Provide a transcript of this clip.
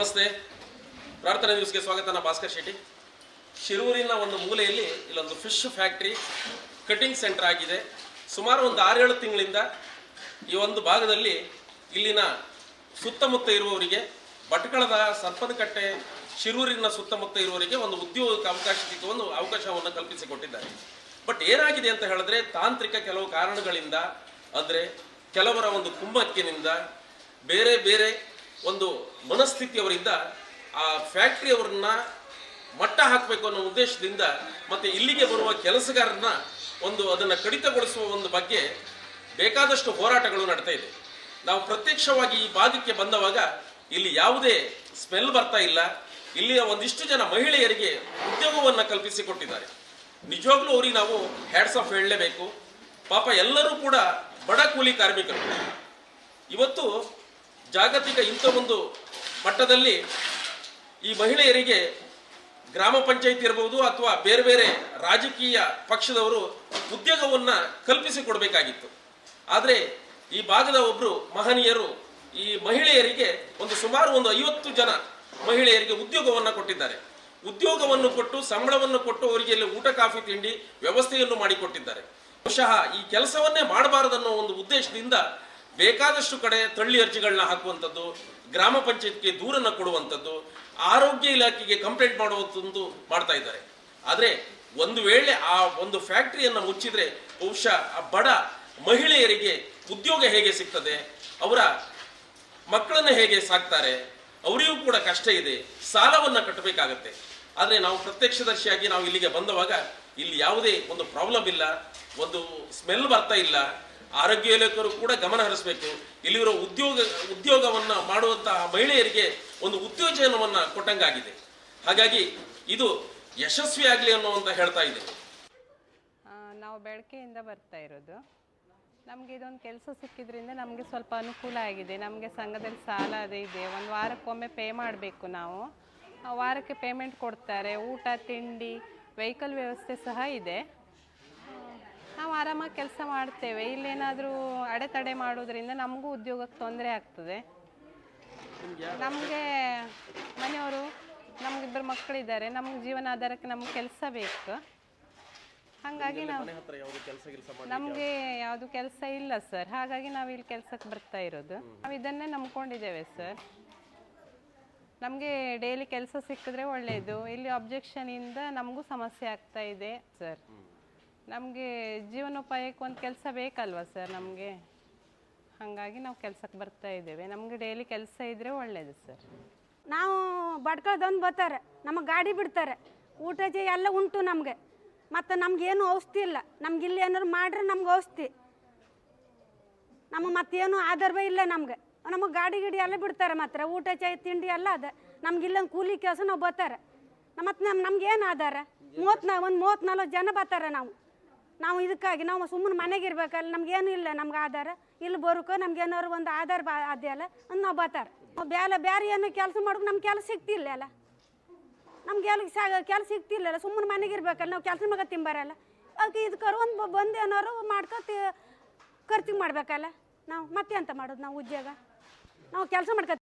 ನಮಸ್ತೆ. ಪ್ರಾರ್ಥನಾ ನ್ಯೂಸ್ಗೆ ಸ್ವಾಗತ. ನಾನು ಭಾಸ್ಕರ್ ಶೆಟ್ಟಿ. ಶಿರೂರಿನ ಒಂದು ಮೂಲೆಯಲ್ಲಿ ಇಲ್ಲೊಂದು ಫಿಶ್ ಫ್ಯಾಕ್ಟ್ರಿ ಕಟಿಂಗ್ ಸೆಂಟರ್ ಆಗಿದೆ. ಸುಮಾರು ಒಂದು 6-7 ತಿಂಗಳಿಂದ ಈ ಒಂದು ಭಾಗದಲ್ಲಿ ಇಲ್ಲಿನ ಸುತ್ತಮುತ್ತ ಇರುವವರಿಗೆ, ಭಟ್ಕಳದ ಸರ್ಪನಕಟ್ಟೆ, ಶಿರೂರಿನ ಸುತ್ತಮುತ್ತ ಇರುವವರಿಗೆ ಒಂದು ಉದ್ಯೋಗಕ್ಕೆ ಅವಕಾಶವನ್ನು ಕಲ್ಪಿಸಿಕೊಟ್ಟಿದ್ದಾರೆ. ಬಟ್ ಏನಾಗಿದೆ ಅಂತ ಹೇಳಿದ್ರೆ, ತಾಂತ್ರಿಕ ಕೆಲವು ಕಾರಣಗಳಿಂದ, ಅಂದರೆ ಕೆಲವರ ಒಂದು ಕುಮ್ಮಕ್ಕಿನಿಂದ, ಬೇರೆ ಬೇರೆ ಒಂದು ಮನಸ್ಥಿತಿಯವರಿಂದ ಆ ಫ್ಯಾಕ್ಟ್ರಿಯವರನ್ನ ಮಟ್ಟ ಹಾಕಬೇಕು ಅನ್ನೋ ಉದ್ದೇಶದಿಂದ ಮತ್ತು ಇಲ್ಲಿಗೆ ಬರುವ ಕೆಲಸಗಾರರನ್ನ ಅದನ್ನು ಕಡಿತಗೊಳಿಸುವ ಒಂದು ಬಗ್ಗೆ ಬೇಕಾದಷ್ಟು ಹೋರಾಟಗಳು ನಡ್ತಾ ಇದೆ. ನಾವು ಪ್ರತ್ಯಕ್ಷವಾಗಿ ಈ ಭಾಗಕ್ಕೆ ಬಂದವಾಗ ಇಲ್ಲಿ ಯಾವುದೇ ಸ್ಮೆಲ್ ಬರ್ತಾ ಇಲ್ಲ. ಇಲ್ಲಿಯ ಒಂದಿಷ್ಟು ಜನ ಮಹಿಳೆಯರಿಗೆ ಉದ್ಯೋಗವನ್ನು ಕಲ್ಪಿಸಿಕೊಟ್ಟಿದ್ದಾರೆ. ನಿಜವಾಗ್ಲೂ ಅವರಿಗೆ ನಾವು ಹ್ಯಾಟ್ಸ್ ಆಫ್ ಹೇಳಲೇಬೇಕು. ಪಾಪ ಎಲ್ಲರೂ ಕೂಡ ಬಡ ಕೂಲಿ ಕಾರ್ಮಿಕರು. ಇವತ್ತು ಜಾಗತಿಕ ಇಂಥ ಒಂದು ಮಟ್ಟದಲ್ಲಿ ಈ ಮಹಿಳೆಯರಿಗೆ ಗ್ರಾಮ ಪಂಚಾಯತಿ ಇರಬಹುದು ಅಥವಾ ಬೇರೆ ಬೇರೆ ರಾಜಕೀಯ ಪಕ್ಷದವರು ಉದ್ಯೋಗವನ್ನು ಕಲ್ಪಿಸಿಕೊಡ್ಬೇಕಾಗಿತ್ತು. ಆದರೆ ಈ ಭಾಗದ ಒಬ್ಬರು ಮಹನೀಯರು ಈ ಮಹಿಳೆಯರಿಗೆ ಸುಮಾರು 50 ಜನ ಮಹಿಳೆಯರಿಗೆ ಉದ್ಯೋಗವನ್ನು ಕೊಟ್ಟಿದ್ದಾರೆ. ಉದ್ಯೋಗವನ್ನು ಕೊಟ್ಟು, ಸಂಬಳವನ್ನು ಕೊಟ್ಟು, ಅವರಿಗೆ ಇಲ್ಲಿ ಊಟ, ಕಾಫಿ, ತಿಂಡಿ ವ್ಯವಸ್ಥೆಯನ್ನು ಮಾಡಿಕೊಟ್ಟಿದ್ದಾರೆ. ಬಹುಶಃ ಈ ಕೆಲಸವನ್ನೇ ಮಾಡಬಾರದನ್ನೋ ಒಂದು ಉದ್ದೇಶದಿಂದ ಬೇಕಾದಷ್ಟು ಕಡೆ ತಳ್ಳಿ ಅರ್ಜಿಗಳನ್ನ ಹಾಕುವಂಥದ್ದು, ಗ್ರಾಮ ಪಂಚಾಯತ್ಗೆ ದೂರನ್ನು ಕೊಡುವಂಥದ್ದು, ಆರೋಗ್ಯ ಇಲಾಖೆಗೆ ಕಂಪ್ಲೇಂಟ್ ಮಾಡುವಂಥದ್ದು ಮಾಡ್ತಾ ಇದ್ದಾರೆ. ಆದರೆ ಒಂದು ವೇಳೆ ಆ ಒಂದು ಫ್ಯಾಕ್ಟ್ರಿಯನ್ನು ಮುಚ್ಚಿದ್ರೆ ಬಹುಶಃ ಆ ಬಡ ಮಹಿಳೆಯರಿಗೆ ಉದ್ಯೋಗ ಹೇಗೆ ಸಿಗ್ತದೆ, ಅವರ ಮಕ್ಕಳನ್ನು ಹೇಗೆ ಸಾಕ್ತಾರೆ, ಅವರಿಗೂ ಕೂಡ ಕಷ್ಟ ಇದೆ, ಸಾಲವನ್ನು ಕಟ್ಟಬೇಕಾಗತ್ತೆ. ಆದರೆ ನಾವು ಪ್ರತ್ಯಕ್ಷದರ್ಶಿಯಾಗಿ ನಾವು ಇಲ್ಲಿಗೆ ಬಂದವಾಗ ಇಲ್ಲಿ ಯಾವುದೇ ಒಂದು ಪ್ರಾಬ್ಲಮ್ ಇಲ್ಲ, ಒಂದು ಸ್ಮೆಲ್ ಬರ್ತಾ ಇಲ್ಲ. ಆರೋಗ್ಯ ಇಲಾಖೆಯವರು ಕೂಡ ಗಮನ ಹರಿಸಬೇಕು. ಇಲ್ಲಿರೋ ಉದ್ಯೋಗವನ್ನು ಮಾಡುವಂತಹ ಮಹಿಳೆಯರಿಗೆ ಒಂದು ಉತ್ತೇಜನವನ್ನು ಕೊಟ್ಟಂಗಾಗಿದೆ. ಹಾಗಾಗಿ ಇದು ಯಶಸ್ವಿ ಆಗಲಿ ಅನ್ನುವಂತ ಹೇಳ್ತಾ ಇದೆ. ನಾವು ಬೆಳಕೆಯಿಂದ ಬರ್ತಾ ಇರೋದು. ನಮಗೆ ಇದೊಂದು ಕೆಲಸ ಸಿಕ್ಕಿದ್ರಿಂದ ನಮಗೆ ಸ್ವಲ್ಪ ಅನುಕೂಲ ಆಗಿದೆ. ನಮಗೆ ಸಂಘದಲ್ಲಿ ಸಾಲ ಅದೇ ಇದೆ. ಒಂದು ವಾರಕ್ಕೊಮ್ಮೆ ಪೇ ಮಾಡಬೇಕು. ನಾವು ವಾರಕ್ಕೆ ಪೇಮೆಂಟ್ ಕೊಡ್ತಾರೆ. ಊಟ, ತಿಂಡಿ, ವೆಹಿಕಲ್ ವ್ಯವಸ್ಥೆ ಸಹ ಇದೆ. ನಾವು ಆರಾಮಾಗಿ ಕೆಲಸ ಮಾಡ್ತೇವೆ. ಇಲ್ಲೇನಾದರೂ ಅಡೆತಡೆ ಮಾಡೋದ್ರಿಂದ ನಮಗೂ ಉದ್ಯೋಗಕ್ಕೆ ತೊಂದರೆ ಆಗ್ತದೆ. ನಮಗೆ ಮನೆಯವರು, ನಮಗಿಬ್ಬರು ಮಕ್ಕಳಿದ್ದಾರೆ. ನಮ್ಗೆ ಜೀವನಾಧಾರಕ್ಕೆ ನಮ್ಗೆ ಕೆಲಸ ಬೇಕು. ಹಾಗಾಗಿ ನಮಗೆ ಯಾವುದು ಕೆಲಸ ಇಲ್ಲ ಸರ್. ಹಾಗಾಗಿ ನಾವು ಇಲ್ಲಿ ಕೆಲಸಕ್ಕೆ ಬರ್ತಾ ಇರೋದು. ನಾವು ಇದನ್ನೇ ನಂಬ್ಕೊಂಡಿದ್ದೇವೆ ಸರ್. ನಮಗೆ ಡೈಲಿ ಕೆಲಸ ಸಿಕ್ಕಿದ್ರೆ ಒಳ್ಳೆಯದು. ಇಲ್ಲಿ ಅಬ್ಜೆಕ್ಷನಿಂದ ನಮಗೂ ಸಮಸ್ಯೆ ಆಗ್ತಾ ಇದೆ ಸರ್. ನಮಗೆ ಜೀವನೋಪಾಯಕ್ಕೆ ಒಂದು ಕೆಲಸ ಬೇಕಲ್ವ ಸರ್ ನಮಗೆ. ಹಾಗಾಗಿ ನಾವು ಕೆಲಸಕ್ಕೆ ಬರ್ತಾ ಇದ್ದೇವೆ. ನಮಗೆ ಡೈಲಿ ಕೆಲಸ ಇದ್ದರೆ ಒಳ್ಳೆಯದು ಸರ್. ನಾವು ಬಡ್ಕೋದೊಂದು ಬರ್ತಾರೆ, ನಮಗೆ ಗಾಡಿ ಬಿಡ್ತಾರೆ, ಊಟ ಎಲ್ಲ ಉಂಟು ನಮಗೆ. ಮತ್ತು ನಮಗೇನು ಔಷಧಿ ಇಲ್ಲ. ನಮ್ಗೆ ಇಲ್ಲಿ ಏನಾದ್ರು ಮಾಡ್ರೆ ನಮ್ಗೆ ಔಷಧಿ, ನಮಗೆ ಮತ್ತೇನು ಆಧಾರವೇ ಇಲ್ಲ ನಮಗೆ. ನಮಗೆ ಗಾಡಿ ಎಲ್ಲ ಬಿಡ್ತಾರೆ, ಮಾತ್ರ ಊಟ ತಿಂಡಿ ಎಲ್ಲ ಅದ. ನಮ್ಗೆ ಇಲ್ಲೊಂದು ಕೂಲಿ ಕೆಲಸ ನಾವು ಬರ್ತಾರೆ. ಮತ್ತು ನಮ್ಗೇನು ಆಧಾರ? 30-40 ಜನ ಬರ್ತಾರೆ. ನಾವು ಇದಕ್ಕಾಗಿ ನಾವು ಸುಮ್ಮನೆ ಮನೆಗೆ ಇರ್ಬೇಕಲ್ಲ. ನಮ್ಗೇನು ಇಲ್ಲ, ನಮ್ಗೆ ಆಧಾರ ಇಲ್ಲಿ ಬರೋಕೆ ನಮ್ಗೇನಾದ್ರು ಒಂದು ಆಧಾರ ಅದೆಯಲ್ಲ ಅಂತ ನಾವು ಬರ್ತಾರೆ. ಬೇರೆ ಏನು ಕೆಲಸ ಮಾಡೋಕೆ ನಮ್ಗೆ ಕೆಲಸ ಸಿಗ್ತಿಲ್ಲ ಅಲ್ಲ. ನಮ್ಗೆ ಕೆಲಸ ಸಿಗ್ತಿಲ್ಲಲ್ಲ, ಸುಮ್ಮನೆ ಮನೆಗೆ ಇರ್ಬೇಕಲ್ಲ. ನಾವು ಕೆಲಸ ಮಗ ತಿಂಬಾರಲ್ಲ. ಅದಕ್ಕೆ ಇದಕ್ಕೆ ಒಂದು ಬಂದು ಏನಾರು ಖರ್ಚಿಗೆ ಮಾಡಬೇಕಲ್ಲ ನಾವು. ಮತ್ತೆ ಅಂತ ಮಾಡೋದು ನಾವು ಉದ್ಯೋಗ? ನಾವು ಕೆಲಸ ಮಾಡ್ಕೊ